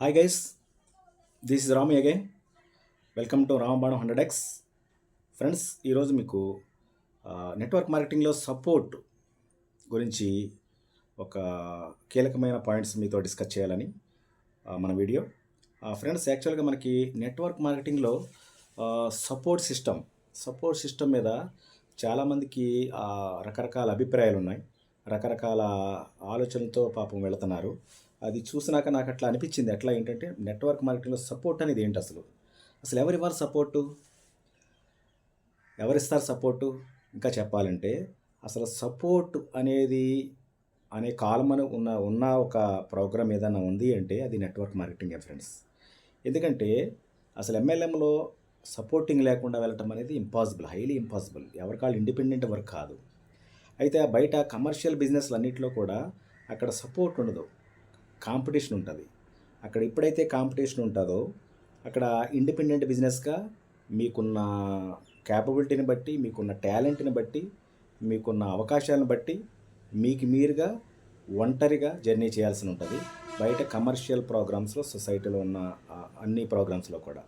Hi guys, this is Rami again. Welcome to Ramabanam 100x. Friends, ఈరోజు మీకు network మార్కెటింగ్లో support గురించి ఒక కీలకమైన పాయింట్స్ మీతో డిస్కస్ చేయాలని మన వీడియో. ఫ్రెండ్స్, యాక్చువల్గా మనకి నెట్వర్క్ మార్కెటింగ్లో సపోర్ట్ సిస్టమ్ మీద చాలామందికి రకరకాల అభిప్రాయాలు ఉన్నాయి, రకరకాల ఆలోచనలతో పాపం వెళుతున్నారు. అది చూసినాక నాకు అట్లా అనిపించింది. ఎట్లా ఏంటంటే నెట్వర్క్ మార్కెటింగ్లో సపోర్ట్ అనేది ఏంటి, అసలు ఎవరివ్వాలి సపోర్టు, ఎవరిస్తారు సపోర్టు? ఇంకా చెప్పాలంటే అసలు సపోర్ట్ అనేది అనే కాలమని ఉన్న ఒక ప్రోగ్రామ్ ఏదైనా ఉంది అంటే అది నెట్వర్క్ మార్కెటింగ్ ఫ్రెండ్స్. ఎందుకంటే అసలు ఎంఎల్ఎంలో సపోర్టింగ్ లేకుండా వెళ్ళటం అనేది ఇంపాసిబుల్, హైలీ ఇంపాసిబుల్. ఎవరికాళ్ళు ఇండిపెండెంట్ వర్క్ కాదు. అయితే బయట కమర్షియల్ బిజినెస్లు అన్నింటిలో కూడా అక్కడ సపోర్ట్ ఉండదు, కాంపిటీషన్ ఉంటుంది. అక్కడ ఎప్పుడైతే కాంపిటీషన్ ఉంటుందో అక్కడ ఇండిపెండెంట్ బిజినెస్గా మీకున్న క్యాపబిలిటీని బట్టి, మీకున్న టాలెంట్ని బట్టి, మీకున్న అవకాశాలను బట్టి మీకు మీరుగా ఒంటరిగా జర్నీ చేయాల్సి ఉంటుంది. బయట కమర్షియల్ ప్రోగ్రామ్స్లో, సొసైటీలో ఉన్న అన్ని ప్రోగ్రామ్స్లో కూడా,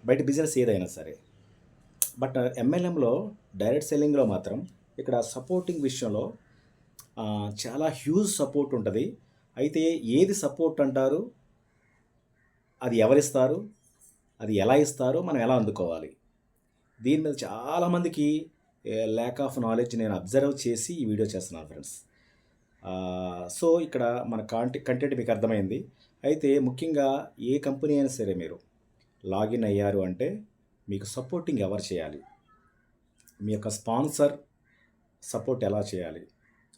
బయట బిజినెస్ ఏదైనా సరే. బట్ ఎంఎల్ఎంలో డైరెక్ట్ సెల్లింగ్లో మాత్రం ఇక్కడ సపోర్టింగ్ విషయంలో చాలా హ్యూజ్ సపోర్ట్ ఉంటుంది. అయితే ఏది సపోర్ట్ అంటారు, అది ఎవరిస్తారు, అది ఎలా ఇస్తారు, మనం ఎలా అందుకోవాలి, దీని మీద చాలామందికి ల్యాక్ ఆఫ్ నాలెడ్జ్ నేను అబ్జర్వ్ చేసి ఈ వీడియో చేస్తున్నాను ఫ్రెండ్స్. సో ఇక్కడ మన కంటెంట్ మీకు అర్థమైంది. అయితే ముఖ్యంగా ఏ కంపెనీ అయినా సరే మీరు లాగిన్ అయ్యారు అంటే మీకు సపోర్టింగ్ ఎవరు చేయాలి, మీ యొక్క స్పాన్సర్ సపోర్ట్ ఎలా చేయాలి,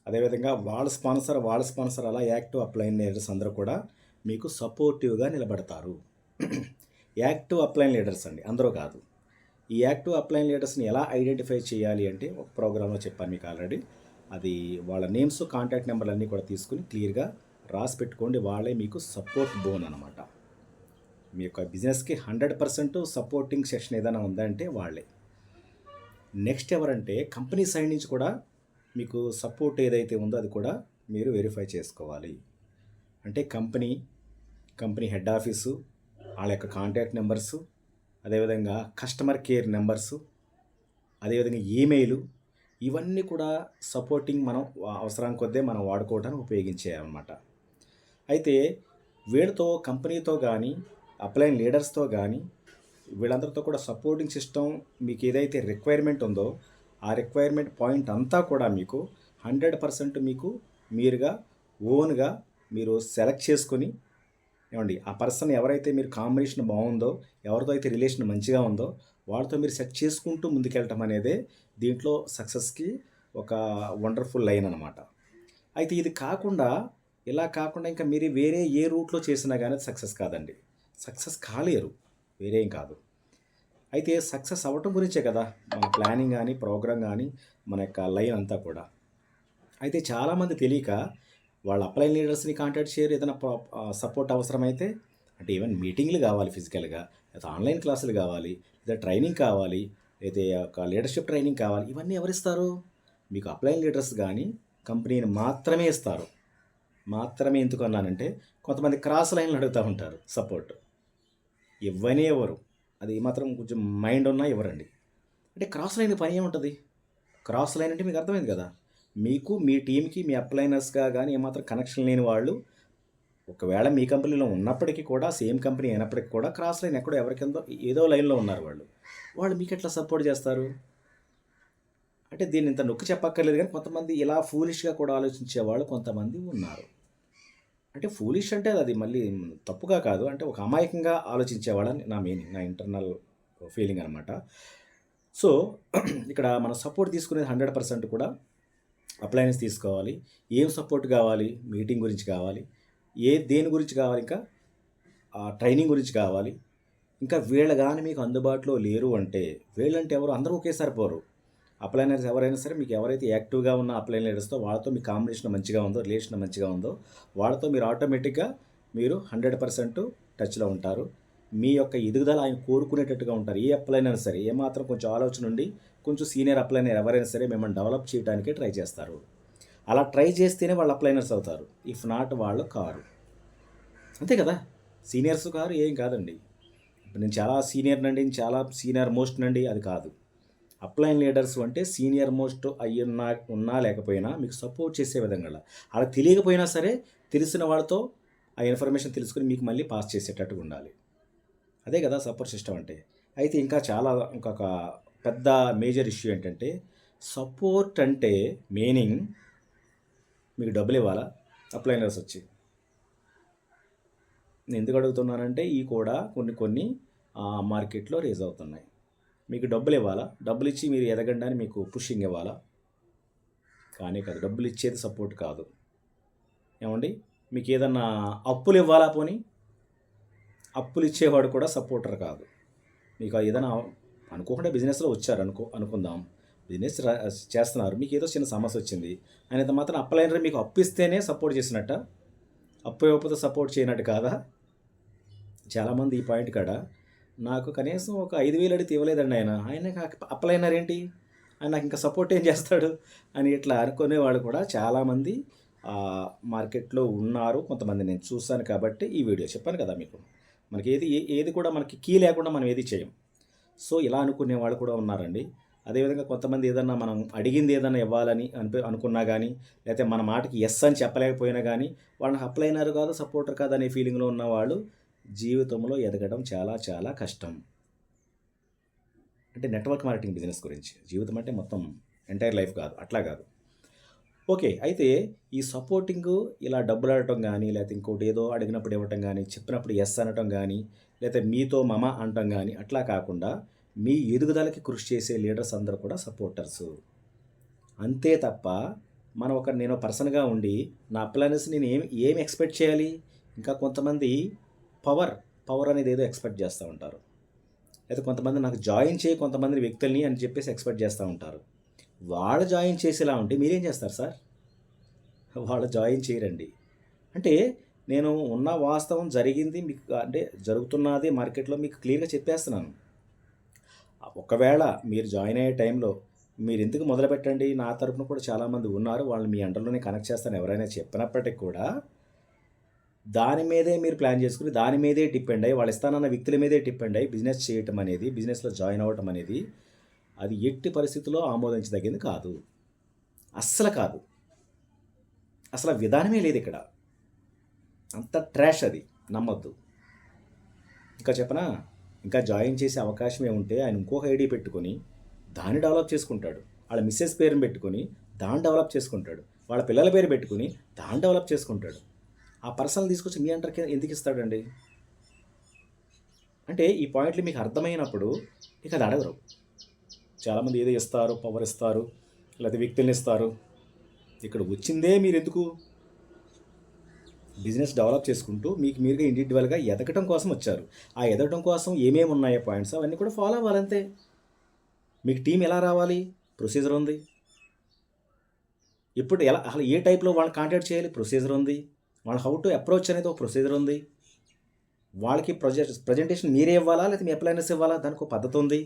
అదేవిధంగా వాళ్ళ స్పాన్సర్ అలా యాక్టివ్ అప్లైన్ లీడర్స్ అందరూ కూడా మీకు సపోర్టివ్గా నిలబడతారు. యాక్టివ్ అప్లైన్ లీడర్స్ అండి, అందరూ కాదు. ఈ యాక్టివ్ అప్లైన్ లీడర్స్ని ఎలా ఐడెంటిఫై చేయాలి అంటే ఒక ప్రోగ్రాంలో చెప్పాను మీకు ఆల్రెడీ. అది వాళ్ళ నేమ్స్, కాంటాక్ట్ నెంబర్లు అన్నీ కూడా తీసుకుని క్లియర్గా రాసి పెట్టుకోండి. వాళ్ళే మీకు సపోర్ట్ బోన్ అనమాట. మీ యొక్క బిజినెస్కి 100% సపోర్టింగ్ సెక్షన్ ఏదైనా ఉందంటే వాళ్ళే. నెక్స్ట్ ఎవరంటే కంపెనీ సైడ్ నుంచి కూడా మీకు సపోర్ట్ ఏదైతే ఉందో అది కూడా మీరు వెరిఫై చేసుకోవాలి. అంటే కంపెనీ హెడ్ ఆఫీసు, వాళ్ళ యొక్క కాంటాక్ట్ నెంబర్సు, అదేవిధంగా కస్టమర్ కేర్ నెంబర్సు, అదేవిధంగా ఈమెయిలు, ఇవన్నీ కూడా సపోర్టింగ్ మనం అవసరానికి కొద్దే మనం వాడుకోవడానికి ఉపయోగించేయాలన్నమాట. అయితే వీళ్ళతో, కంపెనీతో కానీ, అప్లైన్ లీడర్స్తో కానీ, వీళ్ళందరితో కూడా సపోర్టింగ్ సిస్టమ్ మీకు ఏదైతే రిక్వైర్మెంట్ ఉందో ఆ రిక్వైర్మెంట్ పాయింట్ అంతా కూడా మీకు 100% మీకు మీరుగా ఓన్గా మీరు సెలెక్ట్ చేసుకొని, ఏమండి, ఆ పర్సన్ ఎవరైతే మీరు కాంబినేషన్ బాగుందో, ఎవరితో అయితే రిలేషన్ మంచిగా ఉందో వాళ్ళతో మీరు సెట్ చేసుకుంటూ ముందుకెళ్ళటం అనేదే దీంట్లో సక్సెస్కి ఒక వండర్ఫుల్ లైన్ అనమాట. అయితే ఇది కాకుండా, ఇలా కాకుండా ఇంకా మీరు వేరే ఏ రూట్లో చేసినా కానీ సక్సెస్ కాదండి, సక్సెస్ కాలేరు, వేరేం కాదు. అయితే సక్సెస్ అవ్వటం గురించే కదా మన ప్లానింగ్ కానీ, ప్రోగ్రామ్ కానీ, మన యొక్క లైన్ అంతా కూడా. అయితే చాలామంది తెలియక వాళ్ళ అప్లైన్ లీడర్స్ని కాంటాక్ట్ చేయరు. ఏదైనా సపోర్ట్ అవసరమైతే, అంటే ఈవెన్ మీటింగ్లు కావాలి ఫిజికల్గా, లేదా ఆన్లైన్ క్లాసులు కావాలి, లేదా ట్రైనింగ్ కావాలి, లేదా ఒక లీడర్షిప్ ట్రైనింగ్ కావాలి, ఇవన్నీ ఎవరిస్తారు? మీకు అప్లైన్ లీడర్స్ కానీ కంపెనీని మాత్రమే ఇస్తారు. మాత్రమే ఎందుకు అన్నానంటే కొంతమంది క్రాస్ లైన్లు అడుగుతూ ఉంటారు సపోర్ట్, ఇవ్వనే ఎవరు. అది మాత్రం కొంచెం మైండ్ ఉన్నా ఇవ్వరండి. అంటే క్రాస్ లైన్ పని ఏముంటుంది? క్రాస్ లైన్ అంటే మీకు అర్థమైంది కదా, మీకు మీ టీంకి, మీ అప్లైనర్స్గా కానీ ఏమాత్రం కనెక్షన్ లేని వాళ్ళు, ఒకవేళ మీ కంపెనీలో ఉన్నప్పటికీ కూడా, సేమ్ కంపెనీ అయినప్పటికీ కూడా క్రాస్ లైన్ ఎక్కడో ఎవరికిందో ఏదో లైన్లో ఉన్నారు వాళ్ళు మీకు ఎట్లా సపోర్ట్ చేస్తారు? అంటే దీన్ని ఇంత నొక్కి చెప్పక్కర్లేదు, కానీ కొంతమంది ఇలా ఫూలిష్గా కూడా ఆలోచించే వాళ్ళు కొంతమంది ఉన్నారు. అంటే ఫూలిష్ అంటే అది మళ్ళీ తప్పుగా కాదు, అంటే ఒక అమాయకంగా ఆలోచించేవాళ్ళని నా మీనింగ్, నా ఇంటర్నల్ ఫీలింగ్ అనమాట. సో ఇక్కడ మనం సపోర్ట్ తీసుకునేది 100% కూడా అప్లయన్స్ తీసుకోవాలి. ఏం సపోర్ట్ కావాలి? మీటింగ్ గురించి కావాలి, దేని గురించి కావాలి, ఇంకా ట్రైనింగ్ గురించి కావాలి. ఇంకా వీళ్ళు కానీ మీకు అందుబాటులో లేరు అంటే, వీళ్ళంటే ఎవరు? అందరూ ఒకేసారి పోరు. అప్లైనర్స్ ఎవరైనా సరే, మీకు ఎవరైతే యాక్టివ్గా ఉన్న అప్లైన్ లీడర్స్తో, వాళ్ళతో మీ కాంబినేషన్ మంచిగా ఉందో, రిలేషన్ మంచిగా ఉందో, వాళ్ళతో మీరు ఆటోమేటిక్గా మీరు 100% టచ్లో ఉంటారు. మీ యొక్క ఎదుగుదల ఆయన కోరుకునేటట్టుగా ఉంటారు. ఏ అప్లైనర్ సరే, ఏమాత్రం కొంచెం ఆలోచన ఉండి, కొంచెం సీనియర్ అప్లైనర్ ఎవరైనా సరే మిమ్మల్ని డెవలప్ చేయడానికే ట్రై చేస్తారు. అలా ట్రై చేస్తేనే వాళ్ళు అప్లైనర్స్ అవుతారు. ఇఫ్ నాట్ వాళ్ళు కారు. అంతే కదా. సీనియర్స్ గారు ఏం కాదండి. ఇప్పుడు నేను చాలా సీనియర్ నండి, చాలా సీనియర్ మోస్ట్ నండి అది కాదు. అప్లైన్ లీడర్స్ అంటే సీనియర్ మోస్ట్ అయ్యున్నా ఉన్నా లేకపోయినా మీకు సపోర్ట్ చేసే విధంగా అలా తెలియకపోయినా సరే తెలిసిన వాళ్ళతో ఆ ఇన్ఫర్మేషన్ తెలుసుకుని మీకు మళ్ళీ పాస్ చేసేటట్టుగా ఉండాలి. అదే కదా సపోర్ట్ సిస్టమ్ అంటే. అయితే ఇంకా చాలా ఇంకొక పెద్ద మేజర్ ఇష్యూ ఏంటంటే సపోర్ట్ అంటే మీనింగ్ మీకు డబ్బులు ఇవ్వాలా అప్లైనర్స్ వచ్చి. నేను ఎందుకు అడుగుతున్నానంటే ఈ కూడా కొన్ని మార్కెట్లో రేజ్ అవుతున్నాయి. మీకు డబ్బులు ఇవ్వాలా, డబ్బులు ఇచ్చి మీరు ఎదగండి అని మీకు పుషింగ్ ఇవ్వాలా? కానీ కాదు, డబ్బులు ఇచ్చేది సపోర్ట్ కాదు. ఏమండి, మీకు ఏదన్నా అప్పులు ఇవ్వాలా? పోనీ అప్పులు ఇచ్చేవాడు కూడా సపోర్టర్ కాదు. మీకు ఏదైనా అనుకోకుండా బిజినెస్లో వచ్చారు అనుకుందాం, బిజినెస్ చేస్తున్నారు, మీకు ఏదో చిన్న సమస్య వచ్చింది, అయినంత మాత్రం అప్లైనర్ మీకు అప్పు ఇస్తేనే సపోర్ట్ చేసినట్ట, అప్పు ఇవ్వకపోతే సపోర్ట్ చేయనట్టు కాదా? చాలామంది ఈ పాయింట్ కాడ నాకు కనీసం ఒక 5,000 అడిగితే ఇవ్వలేదండి ఆయన అప్లైనర్ ఏంటి, ఆయన నాకు ఇంకా సపోర్ట్ ఏం చేస్తాడు అని ఇట్లా అనుకునేవాళ్ళు కూడా చాలామంది మార్కెట్లో ఉన్నారు. కొంతమంది నేను చూస్తాను కాబట్టి ఈ వీడియో చెప్పాను కదా మీకు. మనకి ఏది కూడా మనకి కీ లేకుండా మనం ఏది చేయం. సో ఇలా అనుకునే వాళ్ళు కూడా ఉన్నారండి. అదేవిధంగా కొంతమంది ఏదన్నా మనం అడిగింది ఏదన్నా ఇవ్వాలని అనుకున్నా కానీ, లేకపోతే మన మాటకి ఎస్ అని చెప్పలేకపోయినా కానీ వాళ్ళకి అప్లైనర్ కాదు సపోర్టర్ కాదు అనే ఫీలింగ్లో ఉన్న వాళ్ళు జీవితంలో ఎదగడం చాలా చాలా కష్టం. అంటే నెట్వర్క్ మార్కెటింగ్ బిజినెస్ గురించి. జీవితం అంటే మొత్తం ఎంటైర్ లైఫ్ కాదు, అట్లా కాదు. ఓకే, అయితే ఈ సపోర్టింగు ఇలా డబ్బులు అడగటం కానీ, లేకపోతే ఇంకోటి ఏదో అడిగినప్పుడు ఇవ్వటం కానీ, చెప్పినప్పుడు ఎస్ అనటం కానీ, లేకపోతే మీతో మమ అనటం కానీ, అట్లా కాకుండా మీ ఎదుగుదలకి కృషి చేసే లీడర్స్ అందరూ కూడా సపోర్టర్సు. అంతే తప్ప నేను పర్సన్గా ఉండి నా అప్లైనర్స్ నేను ఏమి ఎక్స్పెక్ట్ చేయాలి? ఇంకా కొంతమంది పవర్ అనేది ఏదో ఎక్స్పెక్ట్ చేస్తూ ఉంటారు. అయితే కొంతమంది నాకు జాయిన్ చేయి కొంతమంది వ్యక్తుల్ని అని చెప్పేసి ఎక్స్పెక్ట్ చేస్తూ ఉంటారు. వాళ్ళు జాయిన్ చేసేలా ఉంటే మీరేం చేస్తారు సార్? వాళ్ళు జాయిన్ చేయరండి. అంటే నేను ఉన్న వాస్తవం జరిగింది మీకు, అంటే జరుగుతున్నది మార్కెట్లో మీకు క్లియర్గా చెప్పేస్తున్నాను. ఒకవేళ మీరు జాయిన్ అయ్యే టైంలో మీరు ఎందుకు మొదలుపెట్టండి, నా తరపున కూడా చాలామంది ఉన్నారు, వాళ్ళు మీ అండర్లోనే కనెక్ట్ చేస్తాను ఎవరైనా చెప్పినప్పటికీ కూడా దాని మీదే మీరు ప్లాన్ చేసుకుని దాని మీదే డిపెండ్ అయ్యి వాళ్ళు ఇస్తానన్న వ్యక్తుల మీదే డిపెండ్ అయ్యి బిజినెస్ చేయటం అనేది, బిజినెస్లో జాయిన్ అవ్వటం అనేది అది ఎట్టి పరిస్థితుల్లో ఆమోదించదగింది కాదు. అస్సలు కాదు. అసలు విధానమే లేదు ఇక్కడ. అంత ట్రాష్ అది, నమ్మొద్దు. ఇంకా చెప్పనా, ఇంకా జాయిన్ చేసే అవకాశమే ఉంటే ఆయన ఇంకొక ఐడి పెట్టుకొని దాన్ని డెవలప్ చేసుకుంటాడు. వాళ్ళ మిస్సెస్ పేరుని పెట్టుకొని దాన్ని డెవలప్ చేసుకుంటాడు. వాళ్ళ పిల్లల పేరు పెట్టుకుని దాన్ని డెవలప్ చేసుకుంటాడు. ఆ పర్సనల్ తీసుకొచ్చి మీ అంటర్కి ఎందుకు ఇస్తాడండి? అంటే ఈ పాయింట్లు మీకు అర్థమైనప్పుడు ఇక అది అడగరు. చాలామంది ఏదో ఇస్తారు, పవర్ ఇస్తారు, లేకపోతే వ్యక్తుల్ని ఇస్తారు. ఇక్కడ వచ్చిందే మీరు ఎందుకు? బిజినెస్ డెవలప్ చేసుకుంటూ మీకు మీరుగా ఇండివిజువల్గా ఎదగటం కోసం వచ్చారు. ఆ ఎదగటం కోసం ఏమేమి ఉన్నాయో పాయింట్స్ అవన్నీ కూడా ఫాలో అవ్వాలంతే. మీకు టీం ఎలా రావాలి? ప్రొసీజర్ ఉంది. ఇప్పుడు ఎలా అసలు ఏ టైప్లో వాళ్ళని కాంటాక్ట్ చేయాలి? ప్రొసీజర్ ఉంది. వాళ్ళ హౌ టు అప్రోచ్ అనేది ఒక ప్రొసీజర్ ఉంది. వాళ్ళకి ప్రజెంటేషన్ మీరే ఇవ్వాలా లేకపోతే మీ అప్లైనర్స్ ఇవ్వాలా? దానికి ఒక పద్ధతి ఉంది.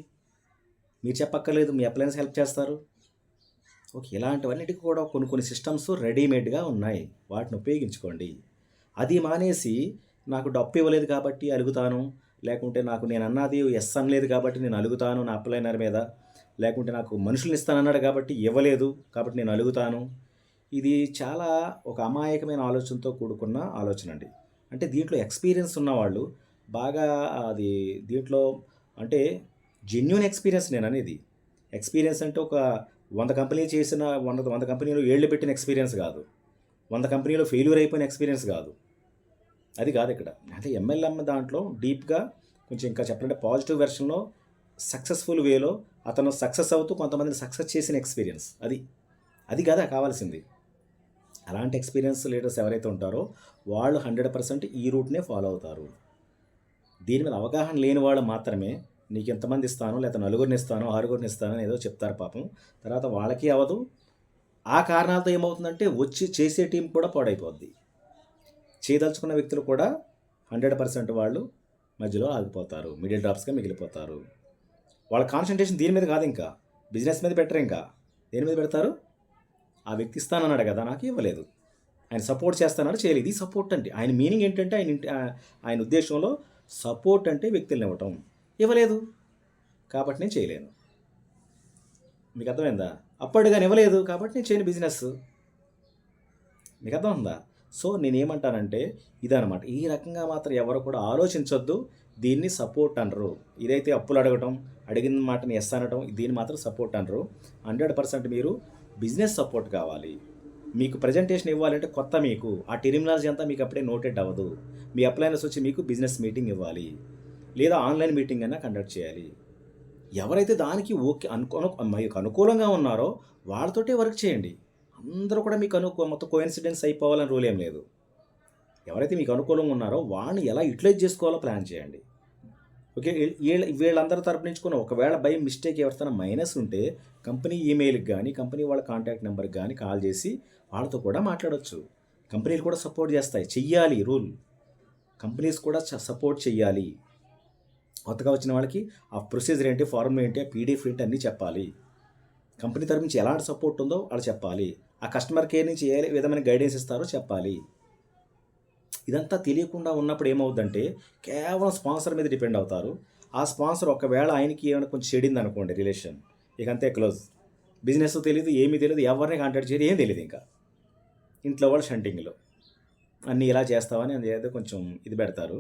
మీరు చెప్పక్కర్లేదు, మీ అప్లైనర్స్ హెల్ప్ చేస్తారు. ఓకే, ఇలాంటివన్నిటికీ కూడా కొన్ని సిస్టమ్స్ రెడీమేడ్గా ఉన్నాయి, వాటిని ఉపయోగించుకోండి. అది మానేసి నాకు డప్పు ఇవ్వలేదు కాబట్టి అలుగుతాను, లేకుంటే నేను అన్నది ఎస్ అనలేదు కాబట్టి నేను అలుగుతాను నా అప్లైనర్ మీద, లేకుంటే నాకు మనుషుల్ని ఇస్తానన్నాడు కాబట్టి ఇవ్వలేదు కాబట్టి నేను అలుగుతాను. ఇది చాలా ఒక అమాయకమైన ఆలోచనతో కూడుకున్న ఆలోచన అండి. అంటే దీంట్లో ఎక్స్పీరియన్స్ ఉన్నవాళ్ళు బాగా దీంట్లో అంటే జెన్యూన్ ఎక్స్పీరియన్స్ నేను అనేది. ఎక్స్పీరియన్స్ అంటే ఒక 100 కంపెనీలు చేసిన 100 కంపెనీలు ఏళ్ళు పెట్టిన ఎక్స్పీరియన్స్ కాదు, 100 కంపెనీలో ఫెయిల్యూర్ అయిపోయిన ఎక్స్పీరియన్స్ కాదు, అది కాదు ఇక్కడ. అంటే ఎంఎల్ఎం దాంట్లో డీప్గా కొంచెం ఇంకా చెప్పాలంటే పాజిటివ్ వెర్షన్లో సక్సెస్ఫుల్ వేలో అతను సక్సెస్ అవుతూ కొంతమందిని సక్సెస్ చేసిన ఎక్స్పీరియన్స్, అది కదా కావాల్సింది. అలాంటి ఎక్స్పీరియన్స్ లీడర్స్ ఎవరైతే ఉంటారో వాళ్ళు 100% ఈ రూట్నే ఫాలో అవుతారు. దీని మీద అవగాహన లేని వాళ్ళు మాత్రమే నీకు ఎంతమంది ఇస్తాను, లేకపోతే 4 ఇస్తాను, 6 ఇస్తాను అని ఏదో చెప్తారు పాపం. తర్వాత వాళ్ళకి అవ్వదు. ఆ కారణాలతో ఏమవుతుందంటే వచ్చి చేసే టీం కూడా పాడైపోద్ది. చేయదలుచుకున్న వ్యక్తులు కూడా 100% వాళ్ళు మధ్యలో ఆగిపోతారు, మిడిల్ డ్రాప్స్గా మిగిలిపోతారు. వాళ్ళ కాన్సన్ట్రేషన్ దీని మీద కాదు, ఇంకా బిజినెస్ మీద పెట్టరు. ఇంకా దేని మీద పెడతారు? ఆ వ్యక్తి ఇస్తానన్నాడు కదా, నాకు ఇవ్వలేదు, ఆయన సపోర్ట్ చేస్తానని చేయలేదు. ఇది సపోర్ట్ అంటే ఆయన మీనింగ్ ఏంటంటే ఆయన ఉద్దేశంలో సపోర్ట్ అంటే వ్యక్తులను ఇవ్వటం. ఇవ్వలేదు కాబట్టి నేను చేయలేను. మీకు అర్థమైందా? అప్పటిగాని ఇవ్వలేదు కాబట్టి నేను చేయను బిజినెస్. మీకు అర్థమైందా? సో నేనేమంటానంటే ఇదనమాట. ఈ రకంగా మాత్రం ఎవరు కూడా ఆలోచించొద్దు. దీన్ని సపోర్ట్ అనరు. ఇదైతే అప్పులు అడగటం, అడిగిన మాటని ఎస్ అనటం, దీన్ని మాత్రం సపోర్ట్ అనరు. 100% మీరు బిజినెస్ సపోర్ట్ కావాలి. మీకు ప్రజెంటేషన్ ఇవ్వాలంటే కొత్త మీకు ఆ టెర్మినాలజీ అంతా మీకు అప్పుడే నోటెడ్ అవ్వదు. మీ అప్లైనర్స్ వచ్చి మీకు బిజినెస్ మీటింగ్ ఇవ్వాలి, లేదా ఆన్లైన్ మీటింగ్ అయినా కండక్ట్ చేయాలి. ఎవరైతే దానికి ఓకే మీకు అనుకూలంగా ఉన్నారో వాళ్ళతోటే వర్క్ చేయండి. అందరూ కూడా మీకు మొత్తం కోఇన్సిడెన్స్ అయిపోవాలని రూల్ ఏం లేదు. ఎవరైతే మీకు అనుకూలంగా ఉన్నారో వాళ్ళని ఎలా యూటిలైజ్ చేసుకోవాలో ప్లాన్ చేయండి. ఓకే, వీళ్ళందరి తరపు నుంచి కూడా ఒకవేళ బై మిస్టేక్ ఎవరితోనా మైనస్ ఉంటే కంపెనీ ఈమెయిల్కి కానీ కంపెనీ వాళ్ళ కాంటాక్ట్ నెంబర్కి కానీ కాల్ చేసి వాళ్ళతో కూడా మాట్లాడవచ్చు. కంపెనీలు కూడా సపోర్ట్ చేస్తాయి, చెయ్యాలి. రూల్ కంపెనీస్ కూడా సపోర్ట్ చెయ్యాలి. కొత్తగా వచ్చిన వాళ్ళకి ఆ ప్రొసీజర్ ఏంటి, ఫార్ములా ఏంటి, ఆ పీడిఎఫ్ ఏంటి అన్నీ చెప్పాలి. కంపెనీ తరపు నుంచి ఎలాంటి సపోర్ట్ ఉందో వాళ్ళు చెప్పాలి. ఆ కస్టమర్ కేర్ నుంచి ఏ విధమైన గైడెన్స్ ఇస్తారో చెప్పాలి. ఇదంతా తెలియకుండా ఉన్నప్పుడు ఏమవుద్దంటే కేవలం స్పాన్సర్ మీద డిపెండ్ అవుతారు. ఆ స్పాన్సర్ ఒకవేళ ఆయనకి ఏమైనా కొంచెం చెడింది అనుకోండి రిలేషన్, ఇక అంతే క్లోజ్. బిజినెస్ తెలియదు, ఏమీ తెలియదు, ఎవరిని కాంటాక్ట్ చేయదు, ఏం తెలియదు. ఇంకా ఇంట్లో వాళ్ళు షంటింగ్లో అన్నీ ఇలా చేస్తామని ఏదో కొంచెం ఇది పెడతారు.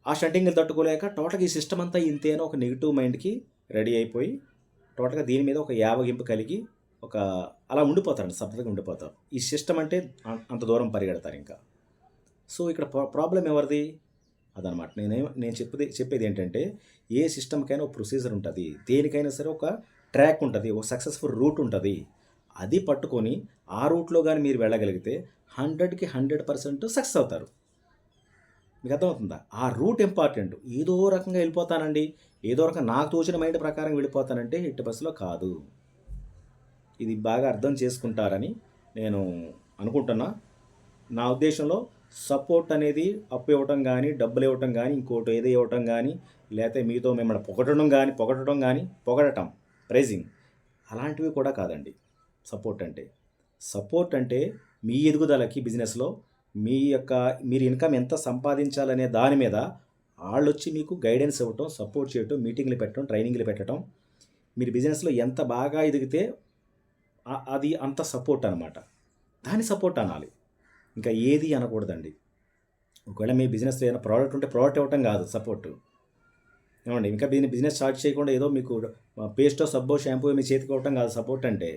ఆ షంటింగ్లు తట్టుకోలేక టోటల్గా ఈ సిస్టమ్ అంతా ఇంతేనో ఒక నెగిటివ్ మైండ్కి రెడీ అయిపోయి టోటల్గా దీని మీద ఒక యావగింపు కలిగి ఒక అలా ఉండిపోతారండి, సపరేట్గా ఉండిపోతారు. ఈ సిస్టమ్ అంటే అంత దూరం పరిగెడతారు ఇంకా. సో ఇక్కడ ప్రాబ్లం ఎవరిది అదనమాట. నేను చెప్పేది ఏంటంటే ఏ సిస్టమ్కైనా ఒక ప్రొసీజర్ ఉంటుంది, దేనికైనా సరే ఒక ట్రాక్ ఉంటుంది, ఒక సక్సెస్ఫుల్ రూట్ ఉంటుంది. అది పట్టుకొని ఆ రూట్లో కానీ మీరు వెళ్ళగలిగితే 100కి 100% సక్సెస్ అవుతారు. మీకు అర్థమవుతుందా? ఆ రూట్ ఇంపార్టెంట్. ఏదో రకంగా వెళ్ళిపోతానండి, ఏదో రకంగా నాకు తోచిన మైండ్ ప్రకారం వెళ్ళిపోతానంటే ఎట్టి బస్సులో కాదు. ఇది బాగా అర్థం చేసుకుంటారని నేను అనుకుంటున్నా. నా ఉద్దేశంలో సపోర్ట్ అనేది అప్పు ఇవ్వటం కానీ, డబ్బులు ఇవ్వటం కానీ, ఇంకోటి ఏదో ఇవ్వటం కానీ, లేకపోతే మీతో మిమ్మల్ని పొగడటం ప్రైజింగ్ అలాంటివి కూడా కాదండి. సపోర్ట్ అంటే మీ ఎదుగుదలకి బిజినెస్లో మీరు ఇన్కమ్ ఎంత సంపాదించాలనే దాని మీద వాళ్ళు వచ్చి మీకు గైడెన్స్ ఇవ్వటం, సపోర్ట్ చేయటం, మీటింగ్లు పెట్టడం, ట్రైనింగ్లు పెట్టడం. మీరు బిజినెస్లో ఎంత బాగా ఎదిగితే అది అంత సపోర్ట్ అనమాట. దాని సపోర్ట్ అనాలి, ఇంకా ఏది అనకూడదండి. ఒకవేళ మీ బిజినెస్లో ఏదైనా ప్రోడక్ట్ ఉంటే ప్రోడక్ట్ ఇవ్వటం కాదు సపోర్ట్. ఏమండి, ఇంకా బిజినెస్ స్టార్ట్ చేయకుండా ఏదో మీకు పేస్టో సబ్బో షాంపూ మీ చేతికి ఇవ్వటం కాదు సపోర్ట్ అంటే.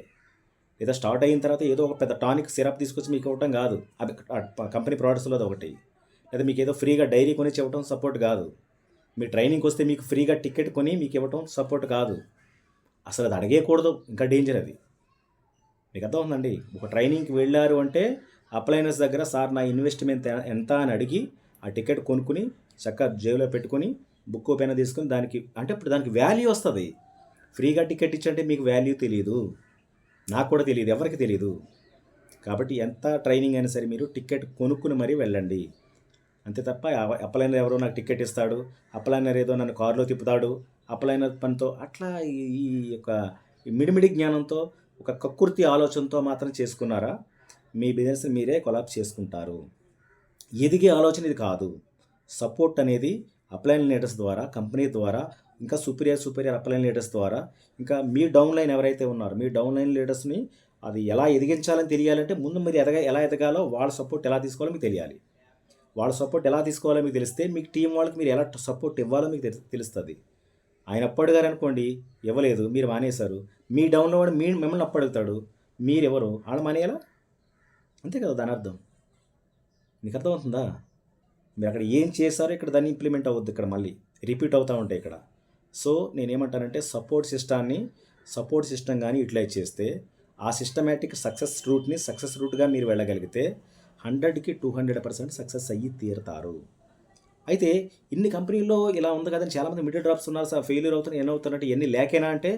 ఏదో స్టార్ట్ అయిన తర్వాత ఏదో ఒక పెద్ద టానిక్ సిరప్ తీసుకొచ్చి మీకు ఇవ్వటం కాదు, అది కంపెనీ ప్రోడక్ట్స్లో అది ఒకటి. లేదా మీకు ఏదో ఫ్రీగా డైరీ కొని ఇవ్వటం సపోర్ట్ కాదు. మీ ట్రైనింగ్కి వస్తే మీకు ఫ్రీగా టికెట్ కొని మీకు ఇవ్వటం సపోర్ట్ కాదు. అసలు అది అడిగేయకూడదు, ఇంకా డేంజర్ అది. మీకు అర్థమవుతుందండి? ఒక ట్రైనింగ్కి వెళ్ళారు అంటే అప్లైనర్స్ దగ్గర సార్ నా ఇన్వెస్ట్మెంట్ ఎంత అని అడిగి ఆ టికెట్ కొనుక్కుని చక్కగా జేబులో పెట్టుకుని బుక్ పెన్ తీసుకుని దానికి అంటే ఇప్పుడు దానికి వాల్యూ వస్తుంది. ఫ్రీగా టికెట్ ఇచ్చంటే మీకు వాల్యూ తెలియదు, నాకు కూడా తెలియదు, ఎవరికి తెలియదు. కాబట్టి ఎంత ట్రైనింగ్ అయినా సరే మీరు టికెట్ కొనుక్కుని మరీ వెళ్ళండి. అంతే తప్ప అప్లైనర్ ఎవరో నాకు టికెట్ ఇస్తాడు, అప్లైనర్ ఏదో నన్ను కారులో తిప్పుతాడు, అప్లైనర్ పనితో అట్లా ఈ యొక్క మిడిమిడి జ్ఞానంతో ఒక కక్కుర్తి ఆలోచనతో మాత్రం చేసుకున్నారా మీ బిజినెస్ మీరే కొలాప్స్ చేసుకుంటారు. ఎదిగే ఆలోచన ఇది కాదు. సపోర్ట్ అనేది అప్లైన్ లీడర్స్ ద్వారా, కంపెనీ ద్వారా, ఇంకా సూపీరియర్ అప్లైన్ లీడర్స్ ద్వారా, ఇంకా మీ డౌన్ లైన్ ఎవరైతే ఉన్నారో మీ డౌన్ లైన్ లీడర్స్ని అది ఎలా ఎదిగించాలని తెలియాలంటే ముందు మీరు ఎలా ఎదగాలో వాళ్ళ సపోర్ట్ ఎలా తీసుకోవాలో మీకు తెలియాలి. వాళ్ళ సపోర్ట్ ఎలా తీసుకోవాలో మీకు తెలిస్తే మీకు టీం వాళ్ళకి మీరు ఎలా సపోర్ట్ ఇవ్వాలో మీకు తెలుస్తుంది. ఆయన అప్పడుగారు అనుకోండి, ఇవ్వలేదు, మీరు మానేశారు, మీ డౌన్లో వాడు మిమ్మల్ని అప్పడుగుతాడు, మీరెవరు వాళ్ళు మానేయాలా? అంతే కదా దాని అర్థం. మీకు అర్థమవుతుందా? మీరు అక్కడ ఏం చేశారో ఇక్కడ దాన్ని ఇంప్లిమెంట్ అవ్వద్దు, ఇక్కడ మళ్ళీ రిపీట్ అవుతూ ఉంటాయి ఇక్కడ. సో నేనేమంటానంటే సపోర్ట్ సిస్టమ్ కానీ యూటిలైజ్ చేస్తే ఆ సిస్టమేటిక్ సక్సెస్ రూట్గా మీరు వెళ్ళగలిగితే 100కి 200% సక్సెస్ అయ్యి తీరుతారు. అయితే ఇన్ని కంపెనీల్లో ఇలా ఉంది కదండి, చాలామంది మిడిల్ డ్రాప్స్ ఉన్నారు సార్, ఫెయిల్యూర్ అవుతున్నారు, ఏమవుతున్నట్టు ఇవన్నీ లేకేనా అంటే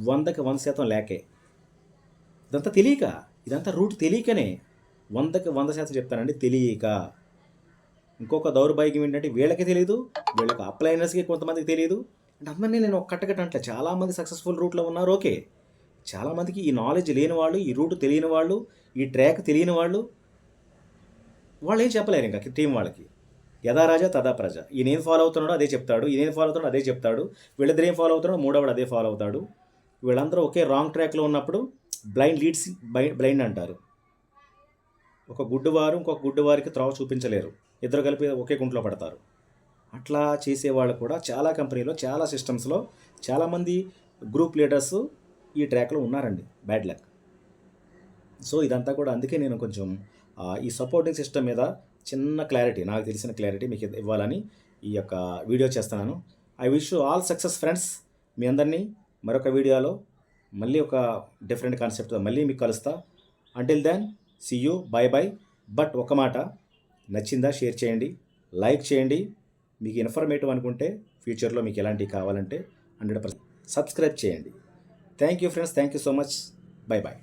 100కి 100% లేకే. ఇదంతా తెలియక, ఇదంతా రూట్ తెలియకనే. 100కి 100% చెప్తానండి, తెలియక. ఇంకొక దౌర్భాగ్యం ఏంటంటే వీళ్ళకి తెలియదు, వీళ్ళకి అప్లైనర్స్కి కొంతమందికి తెలియదు. అంటే అందరినీ నేను ఒక్కటగట్టంటే చాలామంది సక్సెస్ఫుల్ రూట్లో ఉన్నారు, ఓకే. చాలామందికి ఈ నాలెడ్జ్ లేని వాళ్ళు, ఈ రూట్ తెలియని వాళ్ళు, ఈ ట్రాక్ తెలియని వాళ్ళు వాళ్ళు ఏం చెప్పలేరు ఇంకా టీం వాళ్ళకి. యథా రాజా తథా ప్రజ. ఈయన ఏం ఫాలో అవుతున్నాడో అదే చెప్తాడు, ఈయన ఏం ఫాలో అవుతున్నాడో అదే చెప్తాడు, వీళ్ళిద్దరు ఏం ఫాలో అవుతున్నాడో మూడోవాడు అదే ఫాలో అవుతాడు. వీళ్ళందరూ ఒకే రాంగ్ ట్రాక్లో ఉన్నప్పుడు బ్లైండ్ లీడ్స్ బ్లైండ్ అంటారు. ఒక గుడ్డివారు ఇంకొక గుడ్డివారికి త్రోవ చూపించలేరు, ఇద్దరు కలిపి ఒకే గుంట్లో పడతారు. అట్లా చేసేవాళ్ళు కూడా చాలా కంపెనీలో, చాలా సిస్టమ్స్లో చాలామంది గ్రూప్ లీడర్స్ ఈ ట్రాక్లో ఉన్నారండి. Bad luck. సో ఇదంతా కూడా అందుకే నేను కొంచెం ఈ సపోర్టింగ్ సిస్టమ్ మీద చిన్న క్లారిటీ, నాకు తెలిసిన క్లారిటీ మీకు ఇవ్వాలని ఈ యొక్క వీడియో చేస్తున్నాను. I wish you all success friends. మీ అందరినీ మరొక వీడియోలో మళ్ళీ ఒక డిఫరెంట్ కాన్సెప్ట్తో మళ్ళీ మీకు కలుస్తా. Until then see you, bye bye. But ఒక మాట, నచ్చిందా షేర్ చేయండి, లైక్ చేయండి. మీకు ఇన్ఫర్మేటివ్ అనుకుంటే ఫ్యూచర్లో మీకు ఎలాంటివి కావాలంటే 100% సబ్స్క్రైబ్ చేయండి. Thank you friends, thank you so much. By by.